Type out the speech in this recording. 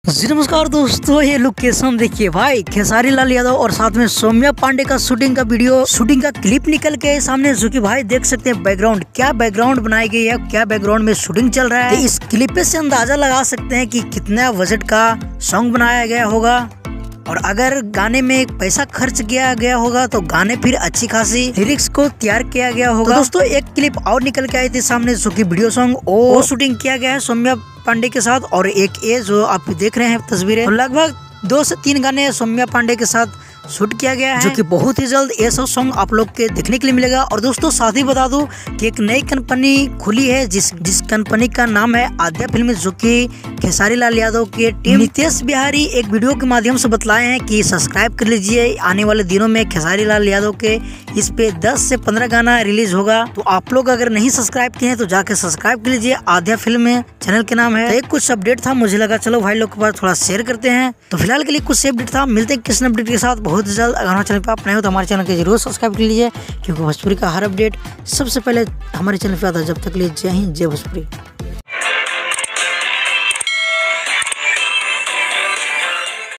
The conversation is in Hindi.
जी नमस्कार दोस्तों, ये लोकेशन देखिए भाई, खेसारी लाल यादव और साथ में सौम्या पांडे का शूटिंग का क्लिप निकल के सामने, जो कि भाई देख सकते हैं बैकग्राउंड, क्या बैकग्राउंड बनाई गई है, क्या बैकग्राउंड में शूटिंग चल रहा है। तो इस क्लिप से अंदाजा लगा सकते हैं कि कितना बजट का सॉन्ग बनाया गया होगा, और अगर गाने में पैसा खर्च किया गया होगा तो गाने फिर अच्छी खासी लिरिक्स को तैयार किया गया होगा। तो दोस्तों एक क्लिप और निकल के आई थी सामने, जो कि वीडियो सॉन्ग वो शूटिंग किया गया है सौम्या पांडे के साथ, और एक ये जो आप देख रहे हैं तस्वीरें, तो लगभग 2 से 3 गाने सौम्या पांडे के साथ शूट किया गया है, जो कि बहुत ही जल्द ये सब सॉन्ग आप लोग के देखने के लिए मिलेगा। और दोस्तों साथ ही बता दूं कि एक नई कंपनी खुली है, जिस कंपनी का नाम है आद्या फिल्म, जो कि खेसारी लाल यादव के टीम नितेश बिहारी एक वीडियो के माध्यम से बतलाए हैं कि सब्सक्राइब कर लीजिए। आने वाले दिनों में खेसारी लाल यादव के इस पे 10 से 15 गाना रिलीज होगा, तो आप लोग अगर नहीं सब्सक्राइब किए हैं तो जाके सब्सक्राइब कर लीजिए। आद्या फिल्म चैनल के नाम है। तो एक कुछ अपडेट था, मुझे लगा चलो भाई लोग के पास थोड़ा शेयर करते हैं। तो फिलहाल के लिए कुछ अपडेट था, मिलते हैं किस अपडेट के साथ बहुत जल्द। अगर हमारे चैनल पर आप नए हो तो हमारे चैनल को जरूर सब्सक्राइब कर लीजिए, क्योंकि भोजपुरी का हर अपडेट सबसे पहले हमारे चैनल पे आता है। जब तक लिए जय हिंद, जय भोजपुरी।